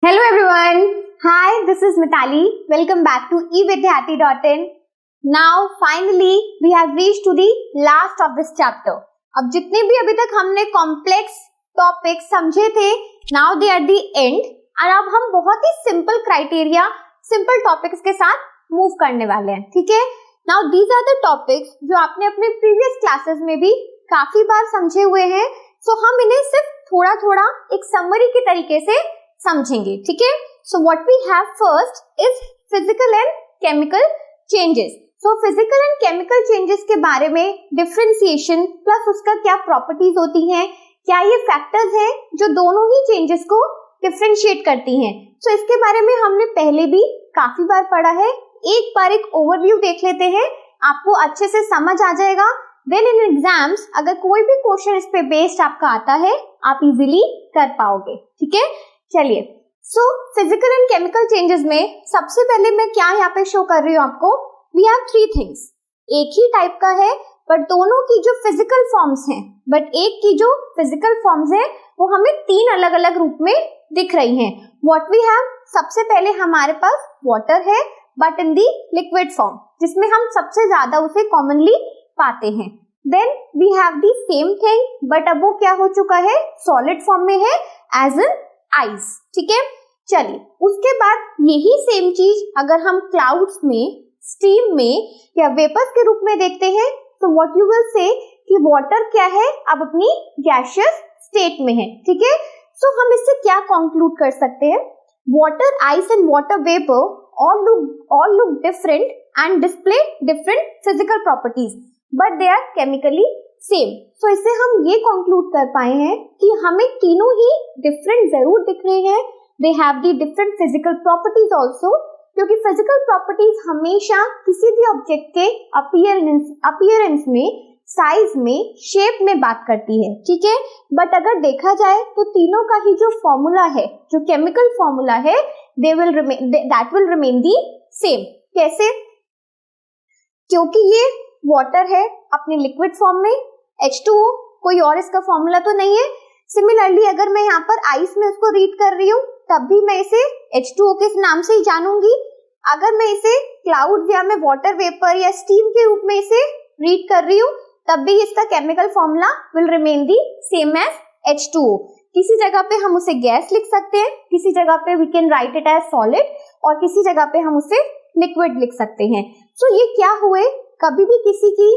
Hello everyone. Hi, this is Mitali. Welcome back to evidyarthi.in. Now finally we have reached to the last of this chapter. अब जितने भी अभी तक हमने complex topics समझे थे, now they are the end. और अब हम बहुत ही सिंपल क्राइटेरिया, सिंपल टॉपिक्स के साथ मूव करने वाले हैं. ठीक है. Now these are the topics जो आपने अपने प्रीवियस क्लासेस में भी काफी बार समझे हुए हैं. So हम इन्हें सिर्फ थोड़ा थोड़ा एक समरी के तरीके से समझेंगे. ठीक है. So what we have first is physical and chemical changes. So physical and chemical changes के बारे में डिफरेंशिएशन प्लस उसका क्या प्रॉपर्टीज होती हैं, क्या ये फैक्टर्स हैं जो दोनों ही चेंजेस को डिफरेंशिएट करती हैं. सो इसके बारे में हमने पहले भी काफी बार पढ़ा है. एक बार एक ओवरव्यू देख लेते हैं, आपको अच्छे से समझ आ जाएगा. देन इन एग्जाम्स अगर कोई भी क्वेश्चन इस पे बेस्ड आपका आता है, आप इजीली कर पाओगे. ठीक है. चलिए. सो फिजिकल एंड केमिकल चेंजेस में सबसे पहले मैं क्या यहाँ पे शो कर रही हूँ आपको, वी हैव थ्री थिंग्स. एक ही टाइप का है बट दोनों की जो फिजिकल फॉर्म्स हैं, बट एक की जो फिजिकल फॉर्म्स है वो हमें तीन अलग अलग रूप में दिख रही हैं. व्हाट वी हैव, सबसे पहले हमारे पास वाटर है but in the liquid form, जिसमें हम सबसे ज्यादा उसे कॉमनली पाते हैं. Then we have the same thing but अब वो क्या हो चुका है, सॉलिड फॉर्म में है, एज इन आइस. ठीक है. चलिए, उसके बाद यही सेम चीज अगर हम क्लाउड्स में, स्टीम में या वेपर्स के रूप में देखते हैं तो व्हाट यू विल से कि वाटर क्या है, अब अपनी गैसियस स्टेट में है. ठीक है. सो हम इससे क्या कंक्लूड कर सकते हैं, water, ice and water vapour all look different and display different physical properties but they are chemically same. So इससे हम ये conclude कर पाए हैं कि हमें तीनों ही different जरूर दिख रहे हैं. They have the different physical properties also, क्योंकि physical properties हमेशा किसी भी object के appearance में, साइज में, शेप में बात करती है. ठीक है. बट अगर देखा जाए तो तीनों का ही जो फॉर्मूला है, जो केमिकल फॉर्मूला है, that will remain the same. कैसे? क्योंकि ये वाटर है अपने लिक्विड फॉर्म में, H2O, कोई और इसका फॉर्मूला तो नहीं है. सिमिलरली अगर मैं यहाँ पर आइस में उसको रीड कर रही हूँ तब भी मैं इसे H2O के नाम से ही जानूंगी. अगर मैं इसे क्लाउड या मैं वाटर वेपर या स्टीम के रूप में इसे रीड कर रही हूँ तब भी इसका chemical formula will remain the same as H2O. किसी जगह पे हम उसे गैस लिख सकते हैं, किसी जगह पे we can write it as solid और किसी जगह पे हम उसे लिक्विड लिख सकते हैं. सो ये क्या हुए, कभी भी किसी की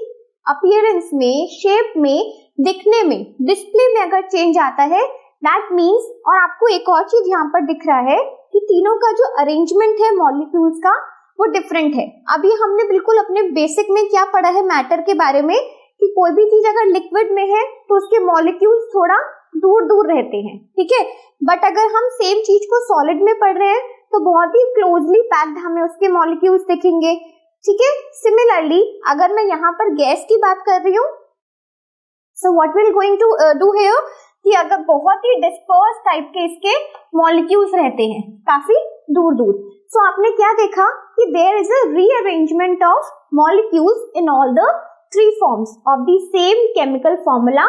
अपीयरेंस में, शेप में, दिखने में, डिस्प्ले में अगर चेंज आता है, दैट मीन्स, और आपको एक और चीज यहाँ पर दिख रहा है कि तीनों का जो अरेंजमेंट है मॉलिक्यूल्स का वो डिफरेंट है. अभी हमने बिल्कुल अपने बेसिक में क्या पढ़ा है मैटर के बारे में कि कोई भी चीज अगर लिक्विड में है तो उसके मॉलिक्यूल्स थोड़ा दूर दूर रहते हैं. ठीक है. बट अगर हम सेम चीज को सॉलिड में पढ़ रहे हैं तो बहुत ही क्लोजली पैक्ड हमें उसके मॉलिक्यूल्स दिखेंगे. ठीक है. सिमिलरली अगर मैं यहाँ पर गैस की बात कर रही हूँ, so what will going to do here कि अगर बहुत ही डिस्पर्स टाइप के इसके मॉलिक्यूल्स रहते हैं काफी दूर दूर, सो आपने क्या देखा कि there is a rearrangement of molecules in all the three forms of the same chemical formula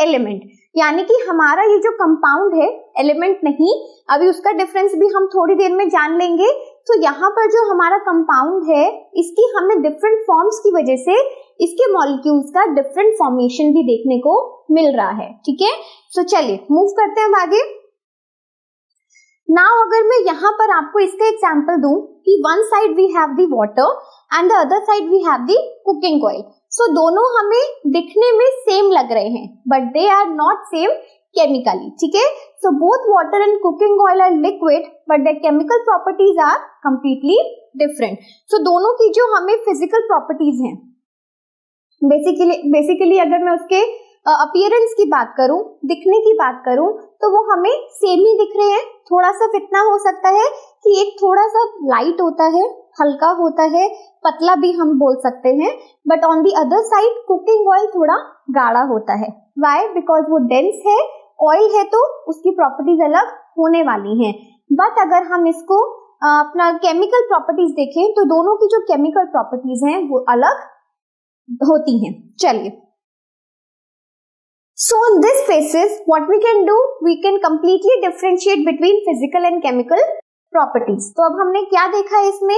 element. यानी कि हमारा ये जो कंपाउंड है, एलिमेंट नहीं, अभी उसका डिफरेंस भी हम थोड़ी देर में जान लेंगे. तो यहाँ पर जो हमारा कंपाउंड है, इसकी हमें डिफरेंट फॉर्म्स की वजह से इसके मॉलिक्यूल्स का डिफरेंट फॉर्मेशन भी देखने को मिल रहा है. ठीक है. सो चलिए मूव करते हैं आगे. नाउ अगर मैं यहाँ पर आपको इसका एग्जांपल दूं कि one side we have the water and the other side we have the cooking oil. So दोनों हमें दिखने में सेम लग रहे हैं but they are not same chemically. ठीक है. So both water and cooking oil are liquid but the chemical properties are completely different. So दोनों की जो हमें फिजिकल प्रॉपर्टीज हैं, बेसिकली अगर मैं उसके अपीयरेंस की बात करूं, दिखने की बात करूं, तो वो हमें सेम ही दिख रहे हैं. थोड़ा सा इतना हो सकता है कि एक थोड़ा सा लाइट होता है, हल्का होता है, पतला भी हम बोल सकते हैं. But on the other side cooking oil थोड़ा गाढ़ा होता है. वाई? बिकॉज वो डेंस है, ऑयल है तो उसकी प्रॉपर्टीज अलग होने वाली हैं. बट अगर हम इसको अपना केमिकल प्रॉपर्टीज देखें तो दोनों की जो केमिकल प्रॉपर्टीज हैं वो अलग होती हैं. चलिए, So on this basis, what we can do, we can completely differentiate between physical and chemical properties. तो अब हमने क्या देखा है इसमें?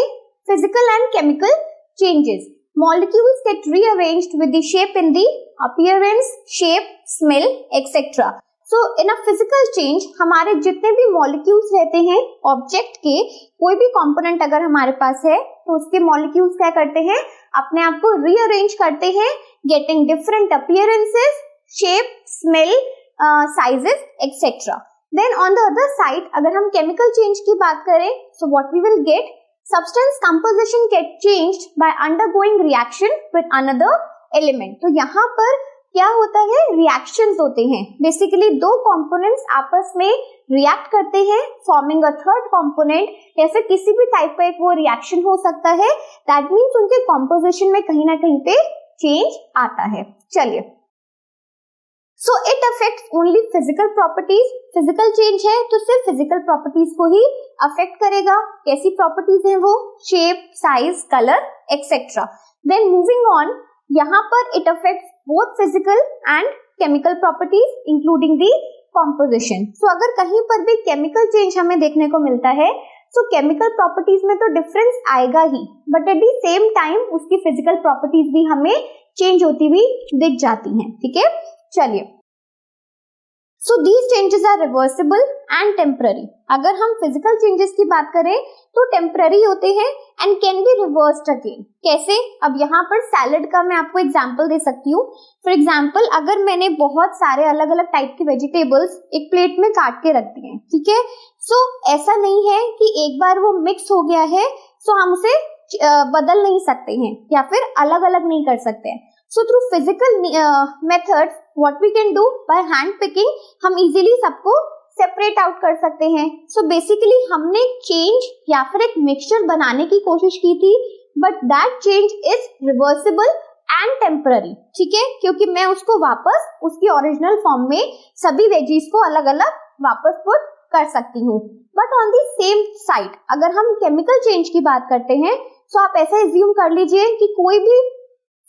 Physical and chemical changes. Molecules get rearranged with the shape in the appearance, shape, smell, etc. So in a physical change, हमारे जितने भी molecules रहते हैं ऑब्जेक्ट के, कोई भी कंपोनेंट अगर हमारे पास है तो उसके molecules क्या करते हैं? अपने आप को rearrange करते हैं, getting different appearances, shape, smell, sizes, etc. Then on the other side, अगर हम chemical change की बात करें, so what we will get, substance composition get changed by undergoing reaction with another element. तो यहाँ पर क्या होता है? reactions होते हैं. Basically दो components आपस में react करते हैं, forming a third component, या फिर किसी भी टाइप का एक वो reaction हो सकता है. That means उनके composition में कहीं ना कहीं पे change आता है. चलिए, So it affects only physical properties. Physical change है तो सिर्फ physical properties को ही affect करेगा. कैसी properties हैं वो? Shape, size, color, etc. Then moving on, यहाँ पर it affects both physical and chemical properties, including the composition. So अगर कहीं पर भी chemical change हमें देखने को मिलता है, तो chemical properties में तो difference आएगा ही, but at the same time उसकी physical properties भी हमें change होती हुई दिख जाती हैं. ठीक है, चलिए. So these changes are reversible and temporary. अगर हम physical changes की बात करें तो temporary होते हैं and can be reversed again. कैसे? अब यहाँ पर salad का मैं आपको example दे सकती हूँ. For example, अगर मैंने बहुत सारे अलग अलग टाइप के vegetables एक प्लेट में काट के रख दिए, ठीक है, so ऐसा नहीं है कि एक बार वो mix हो गया है so हम उसे बदल नहीं सकते हैं या फिर अलग अलग नहीं कर सकते हैं. So through physical methods, what we can do by hand picking, हम easily सबको separate out कर सकते हैं. So basically हमने change या फिर एक mixture बनाने की कोशिश की थी, but that change is reversible and temporary. ठीक है, क्योंकि मैं उसको वापस उसकी original form में सभी veggies को अलग अलग वापस put कर सकती हूँ. But on the same side, अगर हम chemical change की बात करते हैं, तो आप ऐसा assume कर लीजिए कि कोई भी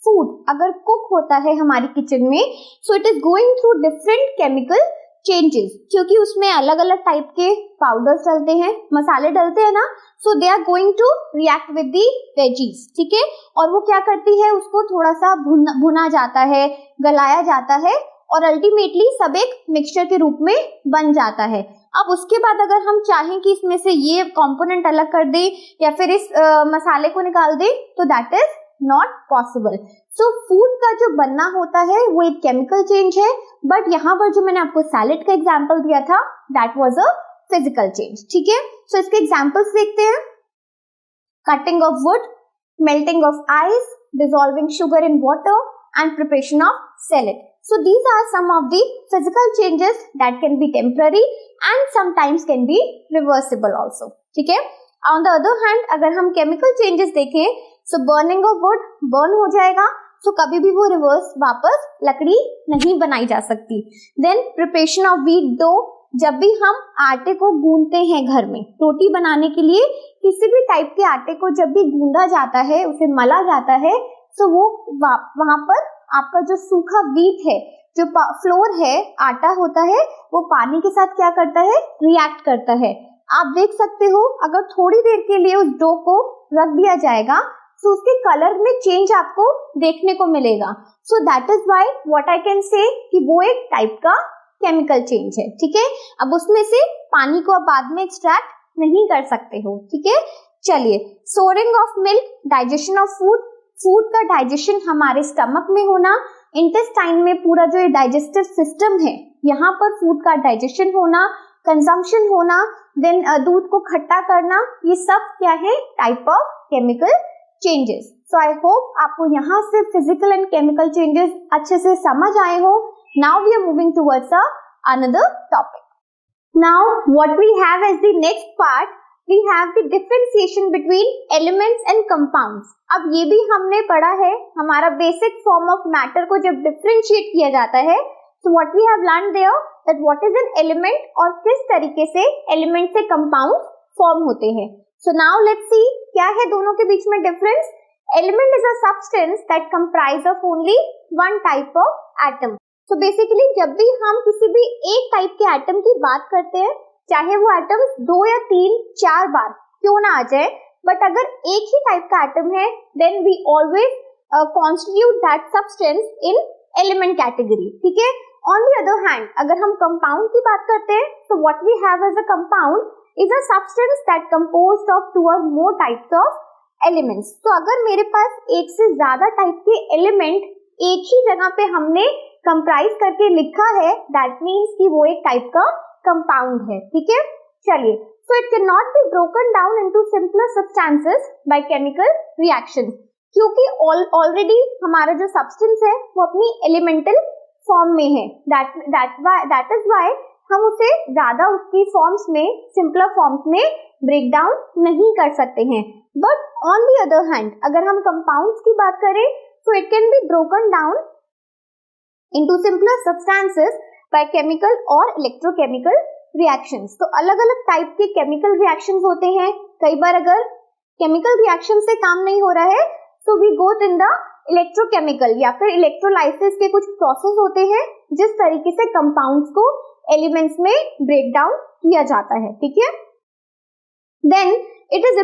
फूड अगर कुक होता है हमारी किचन में, so it is going through different chemical changes, क्योंकि उसमें अलग अलग टाइप के पाउडर्स डलते हैं, मसाले डलते हैं ना, so they are going to react with the veggies. ठीक है, और वो क्या करती है, उसको थोड़ा सा भुना जाता है, गलाया जाता है और अल्टीमेटली सब एक मिक्सचर के रूप में बन जाता है. अब उसके बाद अगर हम चाहें कि इसमें से ये कंपोनेंट अलग कर दे या फिर इस मसाले को निकाल दे, तो that is not possible. So food का जो बनना होता है वो एक केमिकल चेंज है, बट यहाँ पर जो मैंने आपको सैलेड का एग्जांपल दिया था that was a physical change. ठीक है, सो इसके एग्जांपल्स देखते हैं. Cutting of would, melting of ice, dissolving sugar in water and preparation of salad. So these are some of the physical changes that can be temporary and sometimes can be reversible also. ठीक है, on the other hand अगर हम chemical changes देखें, so burning of wood burn हो जाएगा, so कभी भी वो reverse वापस लकड़ी नहीं बनाई जा सकती. Then preparation of wheat dough, जब भी हम आटे को गूंदते हैं घर में रोटी बनाने के लिए, किसी भी टाइप के आटे को जब भी गूंदा जाता है, उसे मला जाता है, so वो वहां पर आपका जो सूखा व्हीट है, जो फ्लोर है, आटा होता है, वो पानी के साथ क्या करता है, रिएक्ट करता है. आप देख सकते हो अगर थोड़ी देर के लिए उस डो को रख दिया जाएगा तो उसके कलर में चेंज आपको देखने को मिलेगा. So that is why what I can say कि वो एक टाइप का केमिकल चेंज है. ठीक है, अब उसमें से पानी को आप बाद में एक्सट्रैक्ट नहीं कर सकते हो. ठीक है, चलिए. Souring of milk, digestion of food, food का डाइजेशन हमारे स्टमक में होना, इंटेस्टाइन में पूरा जो ये डाइजेस्टिव सिस्टम है, यहाँ पर फूड का डाइजेशन होना, कंजम्पशन होना, देन दूध को खट्टा करना, ये सब क्या है, type of chemical changes. So I hope आपको यहाँ से फिजिकल एंड केमिकल चेंजेस अच्छे से समझ आए हो. Now we are moving towards another topic. Now what we have as the next part, we have the differentiation between elements and compounds. अब ये भी हमने पढ़ा है, हमारा basic form of matter को जब differentiate किया जाता है, so what we have learned there that what is an element और किस तरीके से element से compound form होते हैं. So now let's see क्या है दोनों के बीच में difference. Element is a substance that comprise of only one type of atom. So basically जब भी हम किसी भी एक टाइप के एटम की बात करते हैं, चाहे वो एटम 2 या 3 4 बार क्यों ना आ जाए, बट अगर एक ही टाइप का एटम है, then we always constitute that substance in element category, ठीक है। ऑन द अदर हैंड अगर हम कंपाउंड की बात करते हैं, तो what we have as a compound is a substance that composed of 2 or more types of elements। तो अगर मेरे पास एक से ज्यादा टाइप के एलिमेंट एक ही जगह पे हमने कंप्राइज करके लिखा है, दैट मीन्स कि वो एक टाइप का कंपाउंड है, ठीक है। चलिए, so it can not be broken down into simpler substances by chemical reaction, क्योंकि ऑलरेडी हमारा जो सब्सटेंस है वो अपनी एलिमेंटल फॉर्म में है, दैट इज व्हाई हम उसे ज्यादा उसकी फॉर्म्स में, सिंपलर फॉर्म्स में ब्रेक डाउन नहीं कर सकते हैं। But on the other hand अगर हम कंपाउंड्स की बात करें, तो it can be broken down into simpler substances by chemical और इलेक्ट्रोकेमिकल रिएक्शंस। तो अलग अलग टाइप के केमिकल रिएक्शंस होते हैं। कई बार अगर केमिकल रिएक्शन से काम नहीं हो रहा है, तो we go in the electrochemical या फिर इलेक्ट्रोलाइसिस के कुछ प्रोसेस होते हैं जिस तरीके से कंपाउंड्स को एलिमेंट्स में ब्रेक डाउन किया जाता है, ठीक है। Then it is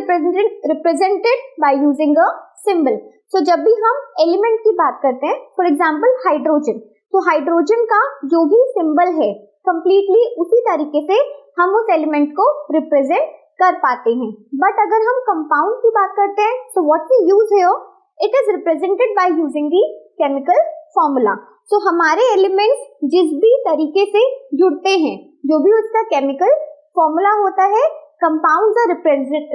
represented by using a symbol. So जब भी हम एलिमेंट की बात करते हैं, फॉर एग्जांपल हाइड्रोजन, तो हाइड्रोजन का जो भी सिंबल है कंप्लीटली उसी तरीके से हम उस एलिमेंट को रिप्रेजेंट कर पाते हैं। बट अगर हम कंपाउंड की बात करते हैं, तो what we use here, it is represented by using the chemical formula. So हमारे एलिमेंट्स जिस भी तरीके से जुड़ते हैं, जो भी उसका केमिकल फॉर्मूला होता है, compounds are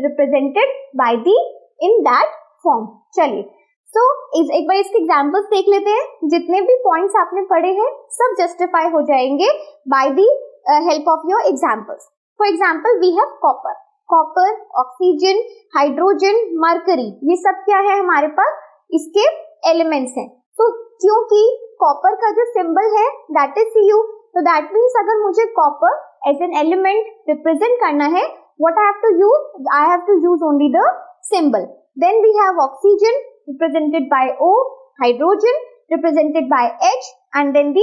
represented by the in that form. चलिए, सो एक बार इसके एग्जांपल्स देख लेते हैं। जितने भी पॉइंट्स आपने पढ़े हैं सब जस्टिफाई हो जाएंगे by the help of your examples. For example we have copper, oxygen, hydrogen, mercury, ये सब क्या है हमारे पास, इसके एलिमेंट्स हैं। तो क्योंकि कॉपर का जो सिंबल है दैट इज Cu, तो दैट मीन्स अगर मुझे copper as an element represent करना है, what I have to use only the symbol. Then we have oxygen represented by O, hydrogen represented by H and then the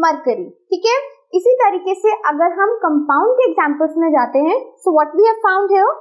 mercury, ठीक है। इसी तरीके से अगर हम कंपाउंड के एग्जांपल्स में जाते हैं, so what we have found here,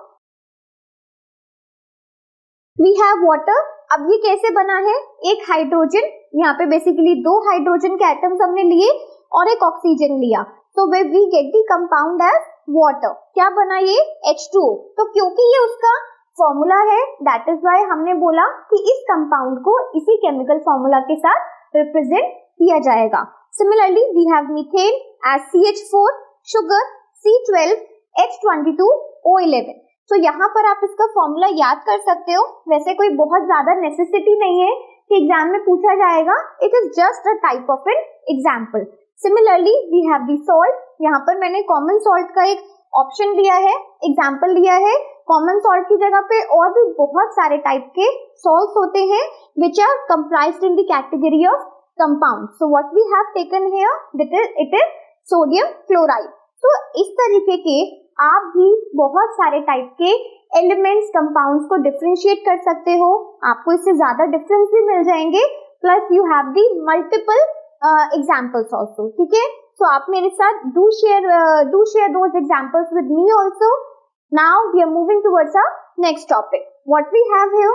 we have water। अब ये कैसे बना है, एक हाइड्रोजन, यहाँ पे बेसिकली 2 हाइड्रोजन के एटम्स हमने लिए और एक ऑक्सीजन लिया, तो we get the compound as water। क्या बना ये, H2O। तो क्योंकि ये उसका फॉर्मूला है, दैट इज व्हाई हमने बोला कि इस कंपाउंड को इसी केमिकल फॉर्मूला के साथ रिप्रेजेंट किया जाएगा। Similarly we have methane as CH4, sugar C12, H22, O11। तो यहाँ पर आप इसका फॉर्मूला याद कर सकते हो। वैसे कोई बहुत ज्यादा नेसेसिटी नहीं है कि एग्जाम में पूछा जाएगा, it is just a type of an example. Similarly we have the salt, यहाँ पर मैंने कॉमन सॉल्ट का एक ऑप्शन लिया है, एग्जाम्पल लिया है। कॉमन सॉल्ट की जगह पे और भी बहुत सारे टाइप के सॉल्ट्स होते हैं which are comprised in the category of compound. So what we have taken here, it is sodium chloride. तो इस तरीके के आप भी बहुत सारे टाइप के एलिमेंट्स, कंपाउंड्स को डिफरेंशिएट कर सकते हो। आपको इससे ज्यादा डिफरेंस भी मिल जाएंगे, plus you have the multiple examples also, ठीक है। सो आप मेरे साथ do share those examples with me also. Now we are moving towards our next topic. What we have here?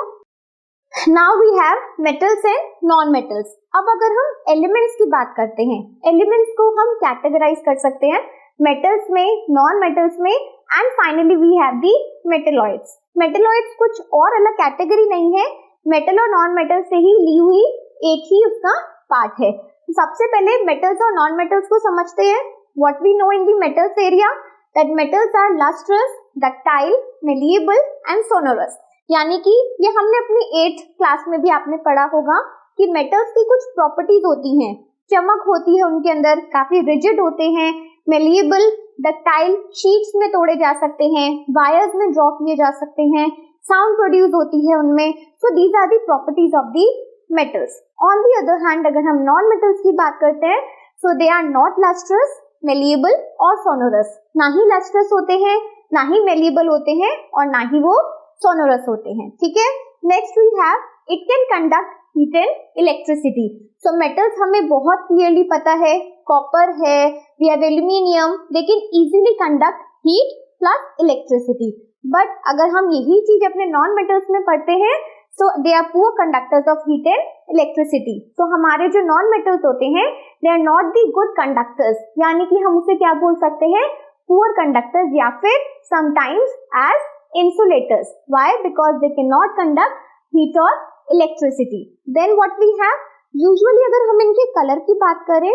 Now we have metals and non-metals. अब अगर हम elements की बात करते हैं, elements को हम categorize कर सकते हैं metals में, non-metals में, and finally we have the metalloids. Metalloids कुछ और अलग category नहीं है, metal और non-metal से ही ली हुई एक ही उसका part है। सबसे पहले metals और non-metals को समझते हैं। What we know in the metals area? That metals are lustrous, ductile, malleable and sonorous। यानी कि ये हमने अपनी 8th क्लास में भी आपने पढ़ा होगा कि मेटल्स की कुछ प्रॉपर्टीज होती हैं, चमक होती है उनके अंदर, काफी रिजिड होते हैं, malleable, ductile, शीट्स में तोड़े जा सकते हैं, वायर्स में ड्रॉ किए जा सकते हैं, साउंड प्रोड्यूस होती है उनमें। So these are the properties of the metals. On the other hand अगर हम नॉन मेटल्स की बात करते हैं, so they are not lustrous, malleable और sonorous। ना ही lustrous होते हैं, ना ही malleable होते हैं और ना ही वो sonorous होते हैं, ठीक है। Next we have, it can conduct heat and electricity. So metals हमें बहुत क्लियरली पता है, कॉपर है, we have aluminium, they can easily conduct heat plus electricity. But अगर हम यही चीज अपने नॉन मेटल्स में पढ़ते हैं, so they are poor conductors of heat and electricity. तो हमारे जो नॉन मेटल्स होते हैं, they are not the good conductors, यानी कि हम उसे क्या बोल सकते हैं, पुअर कंडक्टर्स या फिर sometimes as insulators. Why? Because they can not conduct heat और electricity. Then what we have, usually अगर हम इनके कलर की बात करें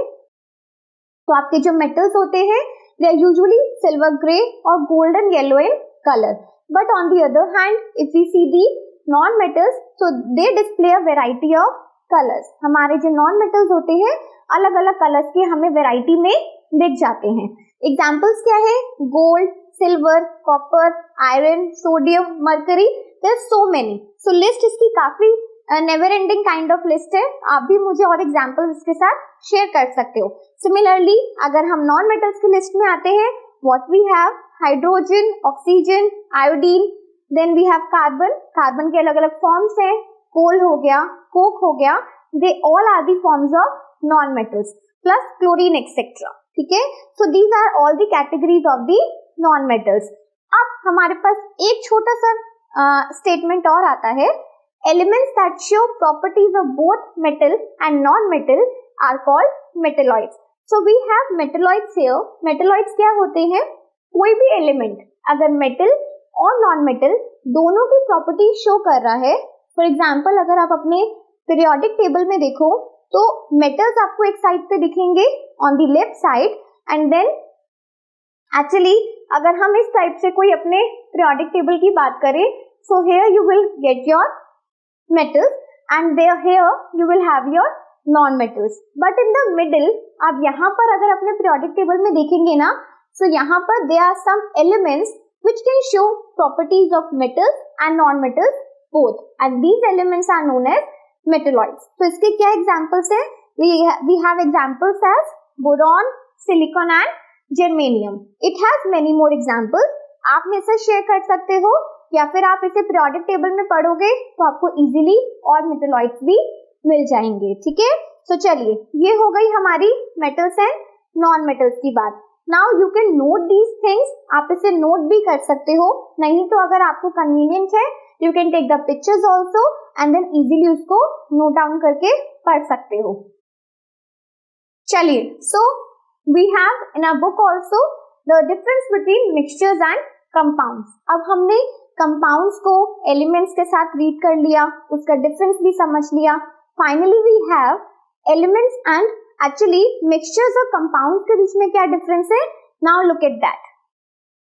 तो आपके जो मेटल्स होते हैं they are usually silver grey और golden yellow in color. But on the other hand, if we see the non-metals, so they display a variety of colors. हमारे जो non-metals होते हैं अलग अलग कलर्स के हमें वैरायटी में दिख जाते हैं। एग्जाम्पल्स क्या है? Gold, silver, copper, iron, sodium, mercury, there so many. So list इसकी काफी never ending kind of list है। आप भी मुझे और एग्जाम्पल्स इसके साथ शेयर कर सकते हो। सिमिलरली अगर हम नॉन मेटल्स की लिस्ट में आते हैं, what we have, hydrogen, oxygen, iodine, then we have carbon. Carbon के अलग अलग फॉर्म्स हैं, कोल हो गया, कोक हो गया, they all are the forms of non metals, plus chlorine etcetera. ठीक है, so these are all the categories of the non metals. अब हमारे पास एक छोटा सा स्टेटमेंट और आता है, elements that show properties of both metal and non metal are called metalloids. So we have metalloids here. Metalloids क्या होते हैं? कोई भी एलिमेंट अगर मेटल और नॉन मेटल दोनों की प्रॉपर्टी शो कर रहा है, फॉर एग्जाम्पल अगर आप अपने पीरियोडिक टेबल में देखो तो मेटल्स आपको एक साइड पे दिखेंगे on the left side, and then actually अगर हम इस टाइप से कोई अपने पीरियोडिक टेबल की बात करें, so here you will get your metals and there here you will have your non metals, but in the middle आप यहाँ पर अगर अपने periodic table में देखेंगे ना, so यहाँ पर there are some elements which can show properties of metals and non metals both, and these elements are known as metalloids. So इसके क्या examples है? We have examples as boron, silicon and germanium. It has many more examples. आप मेरे से share कर सकते हो या फिर आप इसे पीरियोडिक टेबल में पढ़ोगे तो आपको इजीली और मेटलॉइड्स भी मिल जाएंगे। ठीक है, तो चलिए ये हो गई हमारी मेटल्स एंड नॉन मेटल्स की बात। Now you can note these things, आप इसे नोट भी कर सकते हो, नहीं तो अगर आपको कन्वीनियंट है you can take the pictures also and then easily उसको नोट डाउन करके पढ़ सकते हो। चलिए, so we have in a book also the difference between mixtures and compounds. अब हमने कंपाउंड्स को एलिमेंट्स के साथ रीड कर लिया, उसका डिफरेंस भी समझ लिया। Finally we have elements and actually mixtures और कंपाउंड्स के बीच में क्या डिफरेंस है? Now look at that.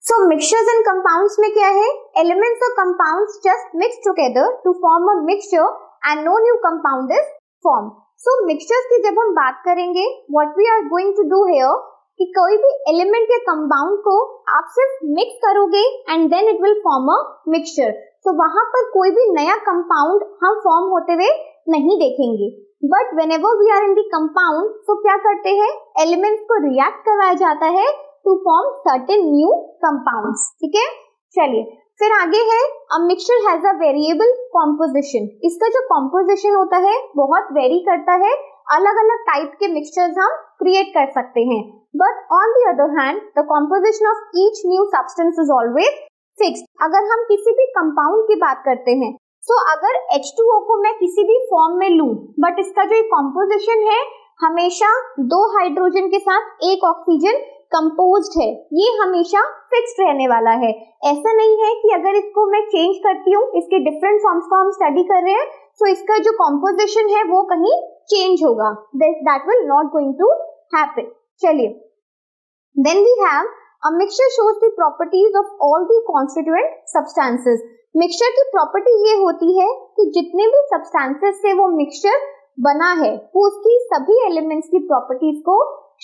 So mixtures and compounds में क्या है? एलिमेंट्स और compounds just mix together to form a mixture and no new compound is form. So mixtures की जब हम बात करेंगे, what we are going to do here कि कोई भी एलिमेंट या कंपाउंड को आप सिर्फ मिक्स करोगे and then it will form a mixture. तो वहां पर कोई भी नया कंपाउंड हम फॉर्म होते हुए नहीं देखेंगे। But whenever we are in the compound, तो क्या करते हैं, एलिमेंट्स को रिएक्ट करवाया जाता है to form certain new compounds. ठीक है, चलिए फिर आगे है, a mixture has a variable composition. इसका जो कॉम्पोजिशन होता है बहुत वेरी करता है, अलग अलग टाइप के मिक्सचर्स हम क्रिएट कर सकते हैं। But on the other hand the composition of each new substance is always fixed. अगर हम किसी भी कंपाउंड की बात करते हैं, सो अगर H2O को मैं किसी भी फॉर्म में लूं, बट इसका जो कॉम्पोजिशन है हमेशा 2 हाइड्रोजन के साथ 1 ऑक्सीजन कंपोज्ड है, ये हमेशा फिक्स्ड रहने वाला है। ऐसा नहीं है कि अगर इसको मैं चेंज करती हूँ, इसके डिफरेंट फॉर्म्स को हम स्टडी कर रहे हैं, तो इसका जो कॉम्पोजिशन है वो कहीं चेंज होगा, that will not going to happen. चलिए, then we have a mixture shows the properties of all the constituent substances. Mixture की प्रॉपर्टी ये होती है कि जितने भी सब्सटेंसेस से वो मिक्सचर बना है वो उसकी सभी एलिमेंट्स की प्रॉपर्टीज को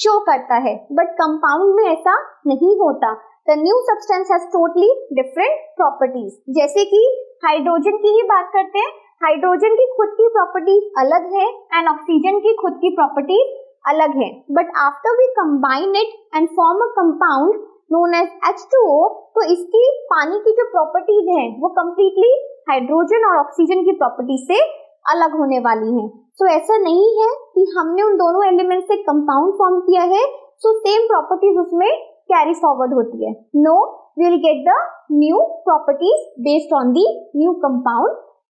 शो करता है। बट कंपाउंड में ऐसा नहीं होता। The new substance has totally different properties. जैसे कि हाइड्रोजन की ही बात करते हैं, हाइड्रोजन की खुद की प्रॉपर्टीज अलग है एंड ऑक्सीजन की खुद की प्रॉपर्टीज अलग है। But after we combine it and form a compound known as H2O, तो इसकी पानी की जो प्रॉपर्टीज हैं वो कंप्लीटली हाइड्रोजन और ऑक्सीजन की प्रॉपर्टीज से अलग होने वाली हैं। तो ऐसा नहीं है कि हमने उन दोनों एलिमेंट से कंपाउंड फॉर्म किया है तो सेम प्रॉपर्टीज उसमें कैरी फॉरवर्ड होती है। No, we will get the new properties based on the new compound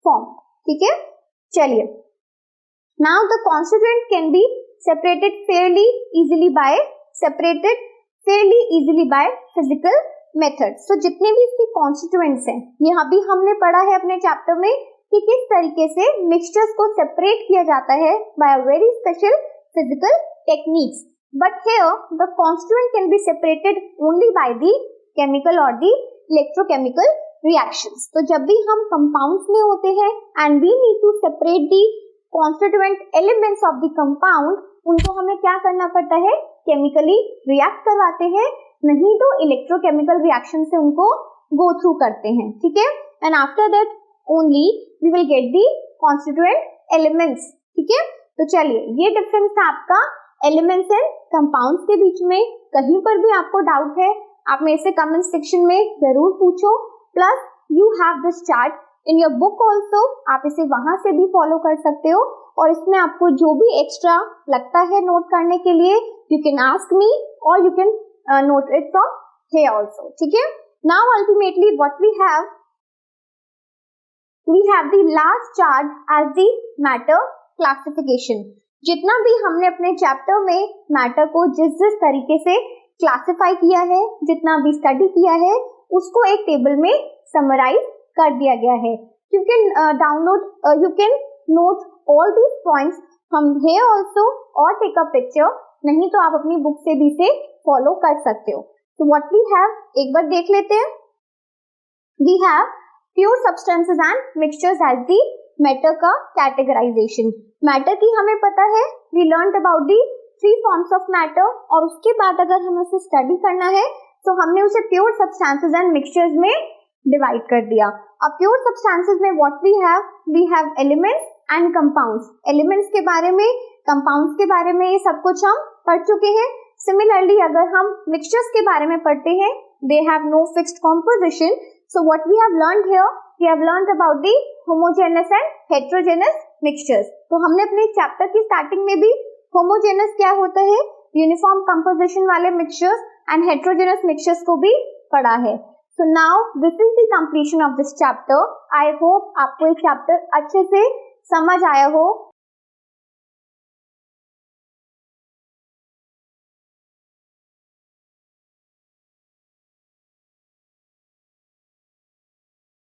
form. ठीक है, चलिए। Now the constituent can be separated fairly easily by physical methods। so जितने भी इसके constituents हैं, यहाँ भी हमने पढ़ा है अपने चैप्टर में कि किस तरीके से मिक्सचर्स को सेपरेट किया जाता है by a very special physical techniques, but here the constituent can be separated only by the chemical or the electrochemical reactions। तो जब भी हम compounds में होते हैं and we need to separate the constituent elements of the compound, उनको हमें क्या करना पड़ता है, केमिकली रिएक्ट करवाते हैं, नहीं तो इलेक्ट्रोकेमिकल रिएक्शन से उनको गो थ्रू करते हैं। ठीक है, and after that only we will get the constituent elements. ठीक है, तो चलिए, ये डिफरेंस था आपका एलिमेंट्स एंड कंपाउंड्स के बीच में। कहीं पर भी आपको डाउट है, आप मेरे से कमेंट सेक्शन में जरूर पूछो। Plus you have this chart in your book also, आप इसे वहां से भी फॉलो कर सकते हो, और इसमें आपको जो भी एक्स्ट्रा लगता है नोट करने के लिए, यू कैन आस्क मी और you can note it from here also. ठीक है, now ultimately what we have the last chart as the matter classification. जितना भी हमने अपने चैप्टर में मैटर को जिस तरीके से क्लासिफाई किया है, जितना भी स्टडी किया है, उसको एक टेबल में समराइज कर दिया गया है। You can download, you can note all these points from here also or take a picture, नहीं तो आप अपनी बुक से भी इसे फॉलो कर सकते हो। तो what we have, एक बार देख लेते हैं। We have pure substances and mixtures as the matter का categorization। matter की हमें पता है, we learned about the three forms of matter, और उसके बाद अगर हमें उसे स्टडी करना है तो हमने उसे pure substances and mixtures में डिवाइड कर दिया। अब प्योर सब्सटेंसेस में what we have elements and compounds. Elements के बारे में, कंपाउंड्स के बारे में ये सब कुछ हम पढ़ चुके हैं। सिमिलरली अगर हम मिक्सचर्स के बारे में पढ़ते हैं, they have no fixed composition. So what we have learned here, we have learned about the homogeneous and heterogeneous mixtures. तो हमने अपने चैप्टर की स्टार्टिंग में भी होमोजेनस क्या होता है, यूनिफॉर्म कंपोजिशन वाले मिक्सचर्स, एंड हेटेरोजेनस मिक्सचर्स को भी पढ़ा है। So now this is the completion of this chapter. I hope आपको ये चैप्टर अच्छे से समझ आया हो।